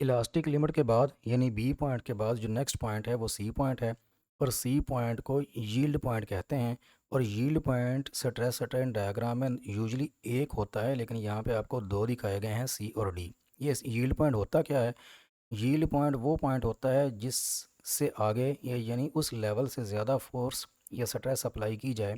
Elastic limit के बाद यानी बी पॉइंट के बाद जो नेक्स्ट पॉइंट है वो सी पॉइंट है और सी पॉइंट को यील्ड पॉइंट कहते हैं। और yield point stress strain diagram में यूजली एक होता है, लेकिन यहाँ पे आपको दो दिखाए गए हैं, सी और डी। ये यील्ड पॉइंट होता क्या है? यील्ड पॉइंट वो पॉइंट होता है जिससे आगे यानी उस लेवल से ज़्यादा फोर्स या स्ट्रेस अप्लाई की जाए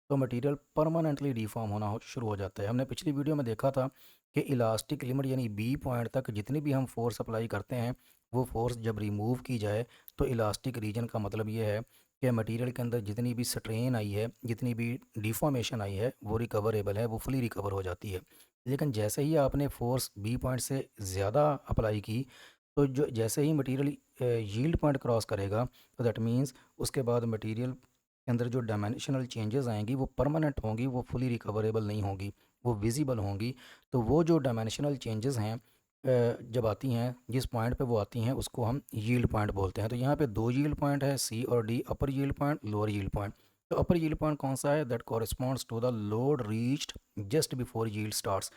तो मटेरियल परमानेंटली डिफॉर्म होना शुरू हो जाता है। हमने पिछली वीडियो में देखा था कि इलास्टिक लिमिट यानी बी पॉइंट तक जितनी भी हम फोर्स अप्लाई करते हैं वो फोर्स जब रिमूव की जाए तो इलास्टिक रीजन का मतलब ये है कि मटेरियल के अंदर जितनी भी स्ट्रेन आई है, जितनी भी डिफॉर्मेशन आई है, वो रिकवरेबल है, वो फुली रिकवर हो जाती है। लेकिन जैसे ही आपने फोर्स बी पॉइंट से ज़्यादा अप्लाई की तो जो जैसे ही मटेरियल यील्ड पॉइंट क्रॉस करेगा तो दैट मीन्स उसके बाद मटेरियल के अंदर जो डायमेंशनल चेंजेस आएंगी वो परमानेंट होंगी, वो फुली रिकवरेबल नहीं होंगी, वो विजिबल होंगी। तो वो जो डायमेंशनल चेंजेस हैं जब आती हैं, जिस पॉइंट पे वो आती हैं उसको हम यील्ड पॉइंट बोलते हैं। तो यहाँ पे दो यील्ड पॉइंट है, सी और D, upper yield point, lower yield point. तो अपर यील्ड पॉइंट कौन सा है? That corresponds to the load reached just before yield starts.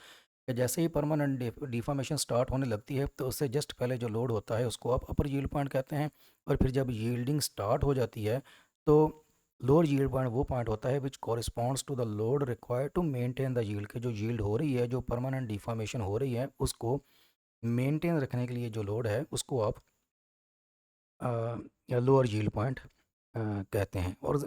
कि जैसे ही परमानेंट डिफॉर्मेशन स्टार्ट होने लगती है तो उससे जस्ट पहले जो लोड होता है उसको आप अपर यील्ड पॉइंट कहते हैं। और फिर जब यील्डिंग स्टार्ट हो जाती है तो लोअर यील्ड पॉइंट वो पॉइंट होता है which corresponds to the load required to maintain the yield. के जो यील्ड हो रही है, जो परमानेंट डिफॉर्मेशन हो रही है, उसको मेंटेन रखने के लिए जो लोड है उसको आप लोअर यील्ड पॉइंट कहते हैं। और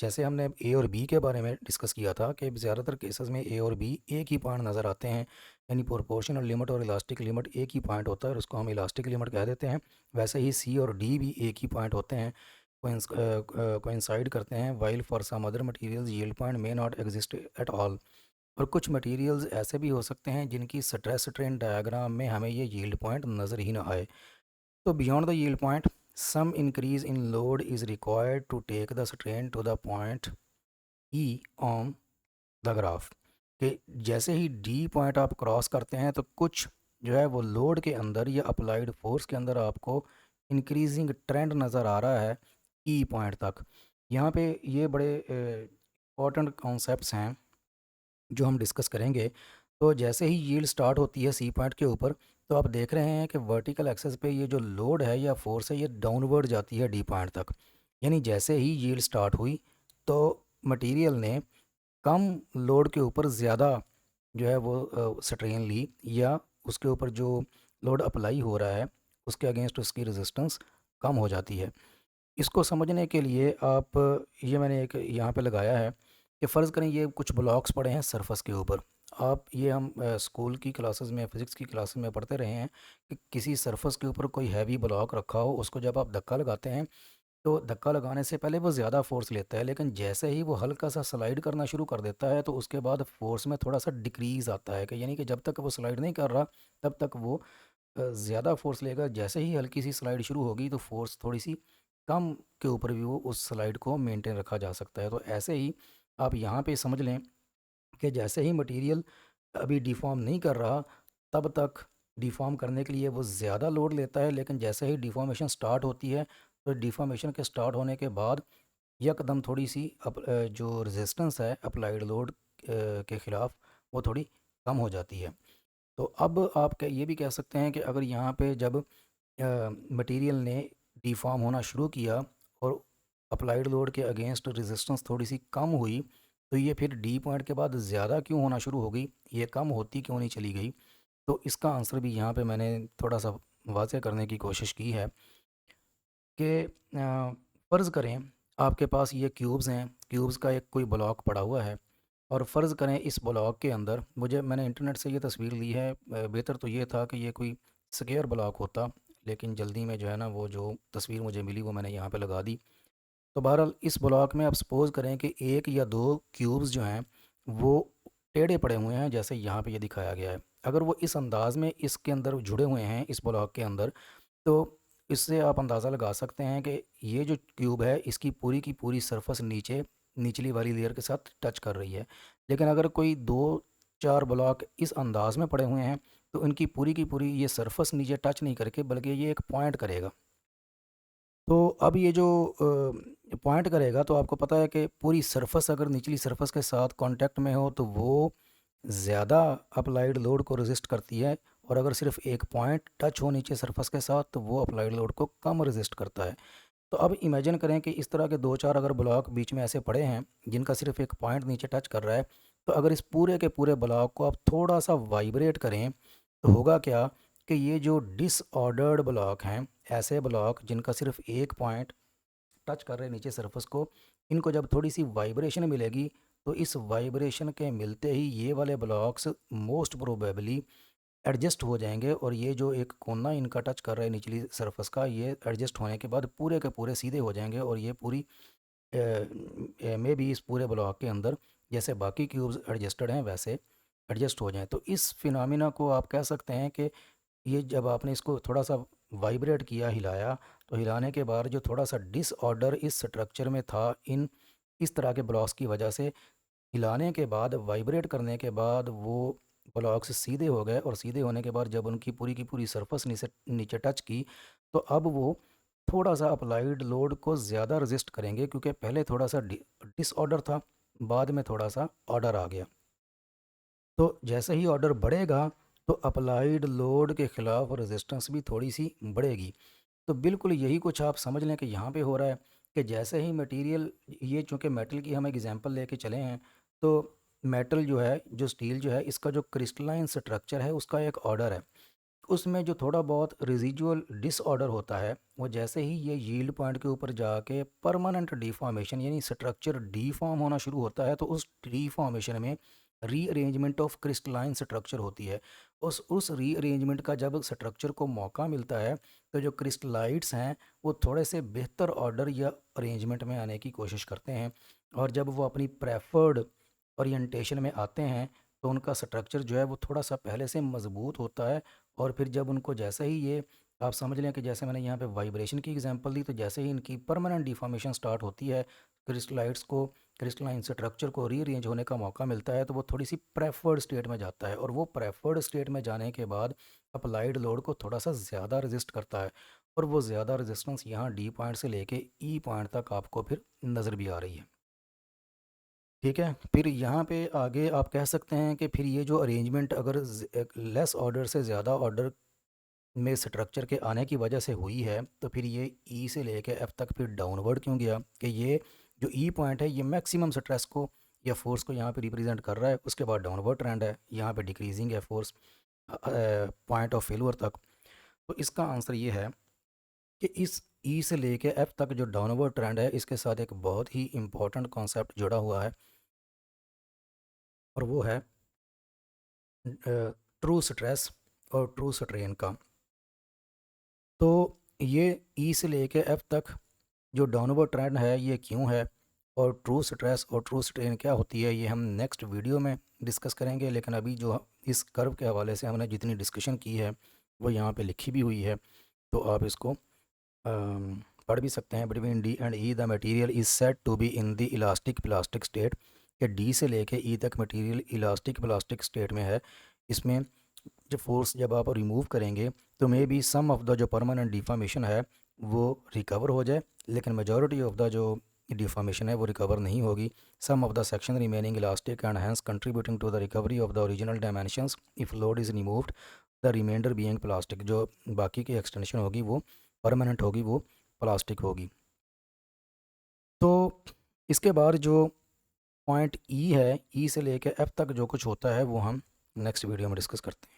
जैसे हमने ए और बी के बारे में डिस्कस किया था कि ज़्यादातर केसेस में ए और बी एक ही पॉइंट नज़र आते हैं, यानी प्रोपोर्शनल लिमिट और इलास्टिक लिमिट एक ही पॉइंट होता है और उसको हम इलास्टिक लिमिट कह देते हैं। वैसे ही सी और डी भी एक ही पॉइंट होते हैं, कोइंसाइड करते हैं। While for some other materials yield point may not exist at all. और कुछ मटेरियल्स ऐसे भी हो सकते हैं जिनकी स्ट्रेस स्ट्रेन डायग्राम में हमें ये यील्ड पॉइंट नज़र ही ना आए। So beyond the yield point, some increase in load is required to take the strain to the point E on the graph। कि जैसे ही D पॉइंट आप क्रॉस करते हैं तो कुछ जो है वो लोड के अंदर या अप्लाइड फोर्स के अंदर आपको इंक्रीजिंग ट्रेंड नज़र आ रहा है E पॉइंट तक। यहाँ पे ये बड़े इंपॉर्टेंट कॉन्सेप्ट्स हैं जो हम डिस्कस करेंगे। तो जैसे ही यील्ड स्टार्ट होती है सी पॉइंट के ऊपर तो आप देख रहे हैं कि वर्टिकल एक्सेस पे ये जो लोड है या फोर्स है ये डाउनवर्ड जाती है डी पॉइंट तक। यानी जैसे ही यील्ड स्टार्ट हुई तो मटेरियल ने कम लोड के ऊपर ज़्यादा जो है वो स्ट्रेन ली, या उसके ऊपर जो लोड अप्लाई हो रहा है उसके अगेंस्ट उसकी रेजिस्टेंस कम हो जाती है। इसको समझने के लिए आप ये मैंने एक यहाँ पे लगाया है कि फ़र्ज़ करें ये कुछ ब्लॉक्स पड़े हैं सरफेस के ऊपर। आप ये हम स्कूल की क्लासेस में, फिज़िक्स की क्लासेस में पढ़ते रहे हैं कि किसी सरफेस के ऊपर कोई हैवी ब्लॉक रखा हो, उसको जब आप धक्का लगाते हैं तो धक्का लगाने से पहले वो ज़्यादा फोर्स लेता है, लेकिन जैसे ही वो हल्का सा स्लाइड करना शुरू कर देता है तो उसके बाद फोर्स में थोड़ा सा डिक्रीज़ आता है। कि यानी कि जब तक वो स्लाइड नहीं कर रहा तब तक वो ज़्यादा फोर्स लेगा। जैसे ही हल्की सी स्लाइड शुरू होगी तो फोर्स थोड़ी सी कम के ऊपर भी वो उस स्लाइड को मेंटेन रखा जा सकता है। तो ऐसे ही आप यहाँ पे समझ लें कि जैसे ही मटेरियल अभी डिफ़ॉर्म नहीं कर रहा तब तक डिफ़ॉर्म करने के लिए वो ज़्यादा लोड लेता है, लेकिन जैसे ही डिफ़ॉर्मेशन स्टार्ट होती है तो डिफ़ॉर्मेशन के स्टार्ट होने के बाद यकदम थोड़ी सी जो रेजिस्टेंस है अप्लाइड लोड के ख़िलाफ़ वो थोड़ी कम हो जाती है। तो अब आप ये भी कह सकते हैं कि अगर यहाँ पे जब मटेरियल ने डिफ़ॉर्म होना शुरू किया और अप्लाइड लोड के अगेंस्ट रेजिस्टेंस थोड़ी सी कम हुई तो ये फिर डी पॉइंट के बाद ज़्यादा क्यों होना शुरू हो गई, ये कम होती क्यों नहीं चली गई? तो इसका आंसर भी यहाँ पे मैंने थोड़ा सा वाज़ेह करने की कोशिश की है कि फ़र्ज़ करें आपके पास ये क्यूब्स हैं, क्यूब्स का एक कोई ब्लॉक पड़ा हुआ है और फ़र्ज़ करें इस ब्लॉक के अंदर मैंने इंटरनेट से ये तस्वीर ली है। बेहतर तो ये था कि ये कोई स्क्वायर ब्लॉक होता, लेकिन जल्दी में जो है ना वो जो तस्वीर मुझे मिली वो मैंने यहाँ पे लगा दी। तो बहरहाल इस ब्लॉक में आप सपोज़ करें कि एक या दो क्यूब्स जो हैं वो टेढ़े पड़े हुए हैं जैसे यहाँ पे ये दिखाया गया है। अगर वो इस अंदाज़ में इसके अंदर जुड़े हुए हैं इस ब्लॉक के अंदर तो इससे आप अंदाज़ा लगा सकते हैं कि ये जो ट्यूब है इसकी पूरी की पूरी सरफेस नीचे निचली वाली लेयर के साथ टच कर रही है। लेकिन अगर कोई दो चार ब्लॉक इस अंदाज़ में पड़े हुए हैं तो इनकी पूरी की पूरी ये सरफेस नीचे टच नहीं करके बल्कि ये एक पॉइंट करेगा। तो अब ये जो पॉइंट करेगा तो आपको पता है कि पूरी सरफेस अगर निचली सरफेस के साथ कांटेक्ट में हो तो वो ज़्यादा अप्लाइड लोड को रेजिस्ट करती है और अगर सिर्फ एक पॉइंट टच हो नीचे सरफेस के साथ तो वो अप्लाइड लोड को कम रेजिस्ट करता है। तो अब इमेजिन करें कि इस तरह के दो चार अगर ब्लॉक बीच में ऐसे पड़े हैं जिनका सिर्फ एक पॉइंट नीचे टच कर रहा है, तो अगर इस पूरे के पूरे ब्लॉक को आप थोड़ा सा वाइब्रेट करें तो होगा क्या कि ये जो डिसऑर्डर्ड ब्लॉक हैं, ऐसे ब्लॉक जिनका सिर्फ एक पॉइंट टच कर रहे हैं नीचे सरफेस को, इनको जब थोड़ी सी वाइब्रेशन मिलेगी तो इस वाइब्रेशन के मिलते ही ये वाले ब्लॉक्स मोस्ट प्रोबेबली एडजस्ट हो जाएंगे और ये जो एक कोना इनका टच कर रहा है निचली सरफेस का, ये एडजस्ट होने के बाद पूरे के पूरे सीधे हो जाएंगे और ये पूरी में भी इस पूरे ब्लॉक के अंदर जैसे बाकी क्यूब्स एडजस्टेड हैं वैसे एडजस्ट हो जाएं। तो इस फिनोमिना को आप कह सकते हैं कि ये जब आपने इसको थोड़ा सा वाइब्रेट किया, हिलाया, तो हिलाने के बाद जो थोड़ा सा डिसऑर्डर इस स्ट्रक्चर में था इन इस तरह के ब्लॉक्स की वजह से, हिलाने के बाद वाइब्रेट करने के बाद वो ब्लॉक्स सीधे हो गए और सीधे होने के बाद जब उनकी पूरी की पूरी सरफेस नीचे नीचे टच की तो अब वो थोड़ा सा अप्लाइड लोड को ज़्यादा रेजिस्ट करेंगे क्योंकि पहले थोड़ा सा डिसऑर्डर था, बाद में थोड़ा सा ऑर्डर आ गया। तो जैसे ही ऑर्डर बढ़ेगा तो अप्लाइड लोड के ख़िलाफ़ रेजिस्टेंस भी थोड़ी सी बढ़ेगी। तो बिल्कुल यही कुछ आप समझ लें कि यहाँ पे हो रहा है कि जैसे ही मटेरियल, ये चूँकि मेटल की हम एग्जांपल लेके चले हैं, तो मेटल जो है, जो स्टील जो है, इसका जो क्रिस्टलाइन स्ट्रक्चर है उसका एक ऑर्डर है। उसमें जो थोड़ा बहुत रेजिजुअल डिसऑर्डर होता है वो जैसे ही ये यील्ड पॉइंट के ऊपर जाके परमानेंट डिफॉर्मेशन यानी स्ट्रक्चर डीफॉर्म होना शुरू होता है, तो उस डीफॉर्मेशन में रीअरेंजमेंट ऑफ क्रिस्टलाइन स्ट्रक्चर होती है। उस रीअरेंजमेंट का जब स्ट्रक्चर को मौका मिलता है तो जो क्रिस्टलाइट्स हैं वो थोड़े से बेहतर ऑर्डर या अरेंजमेंट में आने की कोशिश करते हैं, और जब वो अपनी प्रेफर्ड ओरिएंटेशन में आते हैं तो उनका स्ट्रक्चर जो है वो थोड़ा सा पहले से मज़बूत होता है। और फिर जब उनको जैसे ही ये, आप समझ लें कि जैसे मैंने यहाँ पे वाइब्रेशन की एग्जांपल दी, तो जैसे ही इनकी परमानेंट डिफॉर्मेशन स्टार्ट होती है, क्रिस्टलाइट्स को, क्रिस्टलाइन स्ट्रक्चर को रीअरेंज होने का मौका मिलता है, तो वो थोड़ी सी प्रेफर्ड स्टेट में जाता है और वो प्रेफर्ड स्टेट में जाने के बाद अप्लाइड लोड को थोड़ा सा ज़्यादा रेजिस्ट करता है, और वो ज़्यादा रेजिस्टेंस यहाँ डी पॉइंट से लेके ई पॉइंट तक आपको फिर नज़र भी आ रही है। ठीक है, फिर यहाँ पे आगे आप कह सकते हैं कि फिर ये जो अरेंजमेंट अगर लेस ऑर्डर से ज़्यादा ऑर्डर में स्ट्रक्चर के आने की वजह से हुई है, तो फिर ये ई से लेके एफ तक फिर डाउनवर्ड क्यों गया, कि ये जो ई पॉइंट है ये मैक्सिमम स्ट्रेस को या फोर्स को यहाँ पे रिप्रेजेंट कर रहा है, उसके बाद डाउनवर्ड ट्रेंड है, यहाँ पे डिक्रीजिंग है फोर्स पॉइंट ऑफ फेलवर तक। तो इसका आंसर ये है कि इस ई से लेके एफ तक जो डाउनवर्ड ट्रेंड है इसके साथ एक बहुत ही इंपॉर्टेंट कॉन्सेप्ट जुड़ा हुआ है, और वो है ट्रू स्ट्रेस और ट्रू स्ट्रेन का। तो ये ई से लेके एफ तक जो डाउनवर्ड ट्रेंड है ये क्यों है, और ट्रू स्ट्रेस और ट्रू स्ट्रेन क्या होती है, ये हम नेक्स्ट वीडियो में डिस्कस करेंगे। लेकिन अभी जो इस कर्व के हवाले से हमने जितनी डिस्कशन की है वो यहाँ पे लिखी भी हुई है, तो आप इसको पढ़ भी सकते हैं। Between D and E the material is said to be in the elastic plastic state, कि डी से लेके ई तक मटेरियल इलास्टिक प्लास्टिक स्टेट में है। इसमें जो फोर्स जब आप रिमूव करेंगे तो may be some of the जो परमानेंट डिफॉर्मेशन है वो रिकवर हो जाए, लेकिन मेजॉरिटी ऑफ द जो डिफॉर्मेशन है वो रिकवर नहीं होगी। Some of the section remaining elastic and hence contributing to the recovery of the original dimensions if load is removed, the remainder being plastic. जो बाकी की एक्सटेंशन होगी वो परमानेंट होगी, वो प्लास्टिक होगी। तो इसके बाद जो पॉइंट ई है, ई से लेकर एफ तक जो कुछ होता है वो हम नेक्स्ट वीडियो में डिस्कस करते हैं।